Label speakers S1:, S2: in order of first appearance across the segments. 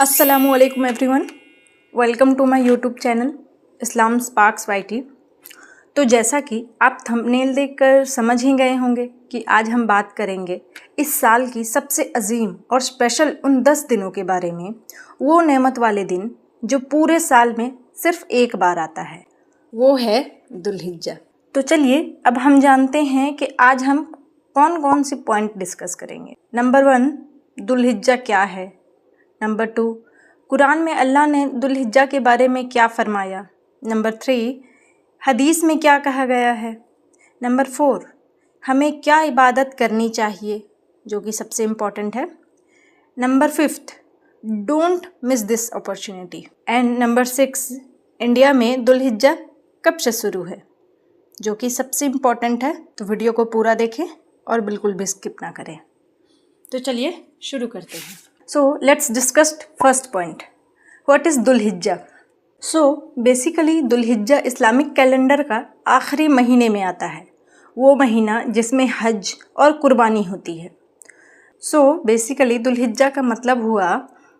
S1: अस्सलामु अलैकुम everyone, welcome to my YouTube channel Islam Sparks YT. तो जैसा कि आप थंबनेल देखकर समझ ही गए होंगे कि आज हम बात करेंगे इस साल की सबसे अजीम और स्पेशल उन 10 दिनों के बारे में, वो नेमत वाले दिन जो पूरे साल में सिर्फ एक बार आता है, वो है दुल्हिज्जा। तो चलिए अब हम जानते हैं कि आज हम कौन कौन सी पॉइंट डिस्कस करेंगे। नंबर 1, दुल्हिज्जा क्या है। नंबर 2, कुरान में अल्लाह ने दुल्हिज्जा के बारे में क्या फरमाया। नंबर 3, हदीस में क्या कहा गया है। नंबर 4, हमें क्या इबादत करनी चाहिए, जो कि सबसे इम्पॉर्टेंट है। Number 5, don't miss this opportunity. And number 6, India में दुल्हिज्जा कब से शुरू है, जो कि सबसे इम्पॉर्टेंट है। तो वीडियो को पूरा देखें और बिल्कुल भी स्किप ना करें। तो चलिए शुरू करते हैं। So let's discuss first point. What is दुल्हिज्जा? So basically दुल्हिज्जा इस्लामिक कैलेंडर का आखिरी महीने में आता है, वो महीना जिसमें हज और कुर्बानी होती है। So basically दुल्हिज्जा का मतलब हुआ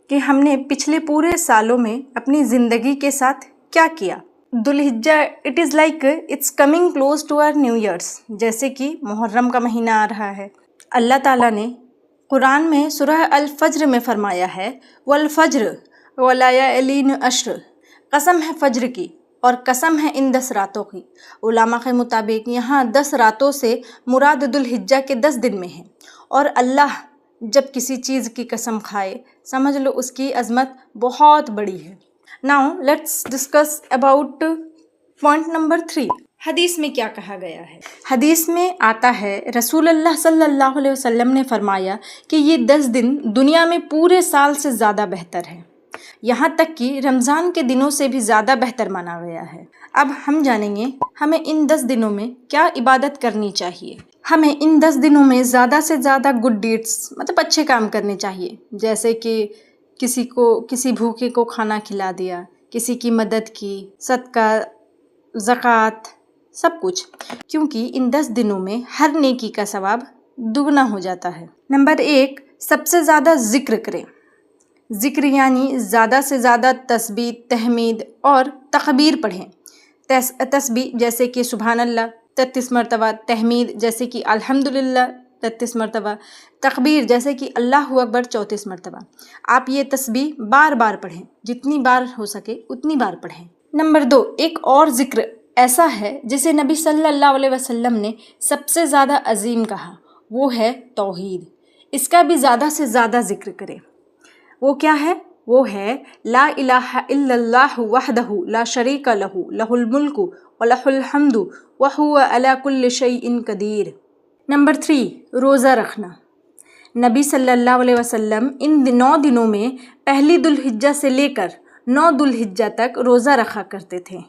S1: कि हमने पिछले पूरे सालों में अपनी ज़िंदगी के साथ क्या किया। दुल्हिज्जा it is like it's coming close to our new years. जैसे कि मुहर्रम का महीना आ रहा है, अल्लाह ताला ने कुरान में सूरह अल फज्र में फरमाया है, वल फज्र वलायालिन अश्र, कसम है फज्र की और कसम है इन 10 रातों की। उलामा के मुताबिक यहाँ 10 रातों से मुराद दुल्हिज्जा के 10 दिन में है। और अल्लाह जब किसी चीज़ की कसम खाए, समझ लो उसकी अज़मत बहुत बड़ी है। Now let's discuss about point number 3, हदीस में क्या कहा गया है। हदीस में आता है, रसूलुल्लाह सल्लल्लाहु अलैहि वसल्लम ने फरमाया कि ये 10 दिन दुनिया में पूरे साल से ज़्यादा बेहतर है, यहाँ तक कि रमज़ान के दिनों से भी ज़्यादा बेहतर माना गया है। अब हम जानेंगे हमें इन 10 दिनों में क्या इबादत करनी चाहिए। हमें इन 10 दिनों में ज़्यादा से ज़्यादा गुड डीड्स मतलब अच्छे काम करने चाहिए, जैसे कि किसी भूखे को खाना खिला दिया, किसी की मदद की, सदका, ज़कात, सब कुछ, क्योंकि इन 10 दिनों में हर नेकी का सवाब दुगना हो जाता है। नंबर 1, सबसे ज़्यादा ज़िक्र करें। ज़िक्र यानी ज़्यादा से ज़्यादा तस्बीह, तहमीद और तकबीर पढ़ें। तस्बीह जैसे कि सुभान अल्लाह 33 मरतबा, तहमीद जैसे कि अल्हम्दुलिल्लाह 33 मरतबा, तकबीर जैसे कि अल्लाहु अकबर 34 मरतबा। आप ये तस्बीह बार बार पढ़ें, जितनी बार हो सके उतनी बार पढ़ें। नंबर 2, एक और ज़िक्र ऐसा है जिसे नबी सल्लल्लाहु अलैहि वसल्लम ने सबसे ज़्यादा अजीम कहा, वो है तौहीद। इसका भी ज़्यादा से ज़्यादा ज़िक्र करें। वो क्या है? वो है ला इलाहा इल्लल्लाहु वहदहु ला शरीका लहू लहुल मुल्कु व लहुल हम्दु व हुवा अला कुल्लि शैइन कदीर। नंबर 3, रोज़ा रखना। नबी सल्लल्लाहु अलैहि वसल्लम इन 9 दिनों में पहली दुल्हिज्जा से लेकर 9 दुल्हिज्जा तक रोज़ा रखा करते थे।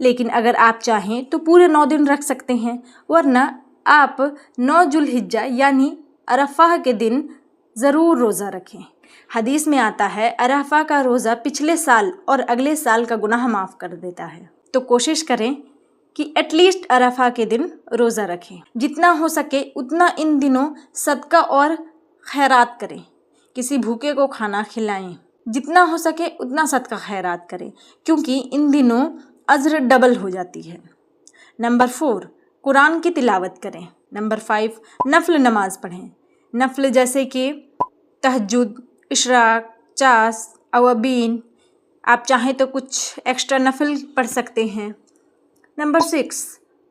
S1: लेकिन अगर आप चाहें तो पूरे 9 दिन रख सकते हैं, वरना आप 9 जुल्हिज्जा यानी अरफा के दिन ज़रूर रोज़ा रखें। हदीस में आता है, अरफा का रोज़ा पिछले साल और अगले साल का गुनाह माफ़ कर देता है। तो कोशिश करें कि एटलीस्ट अरफा के दिन रोज़ा रखें। जितना हो सके उतना इन दिनों सदका और खैरात करें। किसी भूखे को खाना खिलाएं, जितना हो सके उतना सदका खैरात करें, क्योंकि इन दिनों अज्र डबल हो जाती है। नंबर 4, कुरान की तिलावत करें। नंबर 5, नफल नमाज पढ़ें। नफल जैसे कि तहज्जुद, इशराक, चास, अवाबीन, आप चाहें तो कुछ एक्स्ट्रा नफल पढ़ सकते हैं। नंबर 6,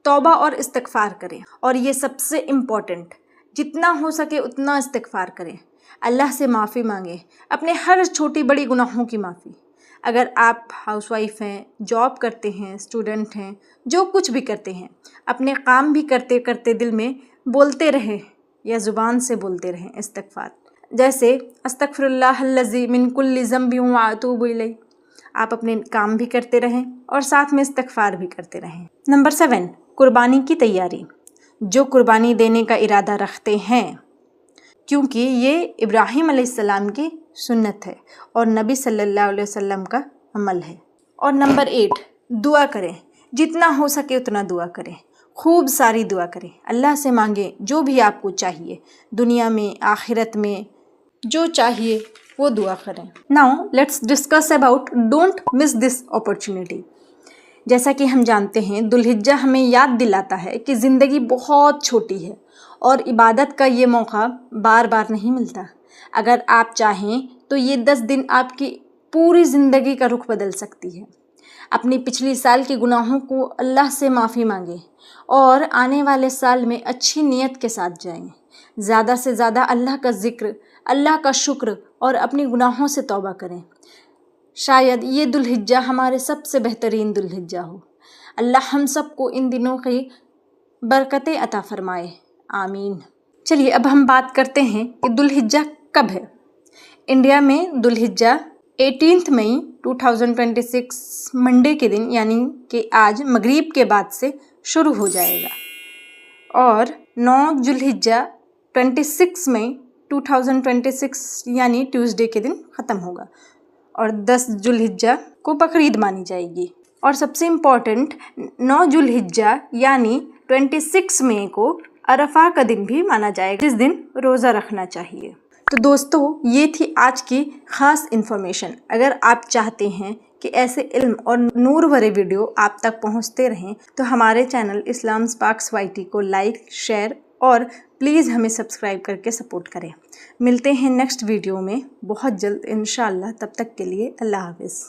S1: तौबा और इस्तिग़फ़ार करें। और ये सबसे इम्पॉर्टेंट, जितना हो सके उतना इस्तिग़फ़ार करें। अल्लाह से माफ़ी मांगें, अपने हर छोटी बड़ी गुनाहों की माफ़ी। अगर आप हाउसवाइफ हैं, जॉब करते हैं, स्टूडेंट हैं, जो कुछ भी करते हैं, अपने काम भी करते करते दिल में बोलते रहें या ज़ुबान से बोलते रहें इस्तिग़फ़ार, जैसे अस्तग़फ़िरुल्लाहल्लज़ी मिन कुल्लि ज़ंबिन व अतूबु इलैह। आप अपने काम भी करते रहें और साथ में इस्तिग़फ़ार भी करते रहें। नंबर 7, कुर्बानी की तैयारी। जो कुर्बानी देने का इरादा रखते हैं, क्योंकि ये इब्राहीम अलैहिस्सलाम की सुन्नत है और नबी सल्लल्लाहु अलैहि वसल्लम का अमल है। और नंबर 8, दुआ करें। जितना हो सके उतना दुआ करें, खूब सारी दुआ करें। अल्लाह से मांगें जो भी आपको चाहिए, दुनिया में आखिरत में जो चाहिए वो दुआ करें। Now let's discuss about don't miss this opportunity. जैसा कि हम जानते हैं, दुल्हिज्जा हमें याद दिलाता है कि ज़िंदगी बहुत छोटी है और इबादत का ये मौका बार बार नहीं मिलता। अगर आप चाहें तो ये 10 दिन आपकी पूरी ज़िंदगी का रुख बदल सकती है। अपनी पिछली साल के गुनाहों को अल्लाह से माफ़ी मांगें और आने वाले साल में अच्छी नीयत के साथ जाएं। ज़्यादा से ज़्यादा अल्लाह का ज़िक्र, अल्लाह का शुक्र और अपनी गुनाहों से तौबा करें। शायद ये दुल्हिज्जा हमारे सबसे बेहतरीन दुल्हिज्जा हो। अल्लाह हम सबको इन दिनों की बरकतें अता फरमाए, आमीन। चलिए अब हम बात करते हैं कि दुल्हिज्जा कब है। इंडिया में दुल्हिज्जा 18 मई 2026 मंडे के दिन यानी कि आज मगरिब के बाद से शुरू हो जाएगा और 9 जुल्हिज्जा 26 मई 2026 यानी ट्यूसडे के दिन ख़त्म होगा और 10 जुल्हिज्जा को बकरीद मानी जाएगी। और सबसे इम्पॉर्टेंट 9 जुल्हिज्जा यानी 26 मई को अरफा का दिन भी माना जाएगा, जिस दिन रोज़ा रखना चाहिए। तो दोस्तों, ये थी आज की ख़ास इन्फॉर्मेशन। अगर आप चाहते हैं कि ऐसे इल्म और नूर भरे वीडियो आप तक पहुंचते रहें तो हमारे चैनल इस्लाम स्पार्क्स YT को लाइक, शेयर और प्लीज़ हमें सब्सक्राइब करके सपोर्ट करें। मिलते हैं नेक्स्ट वीडियो में बहुत जल्द इंशाअल्लाह। तब तक के लिए अल्लाह हाफ़िज़।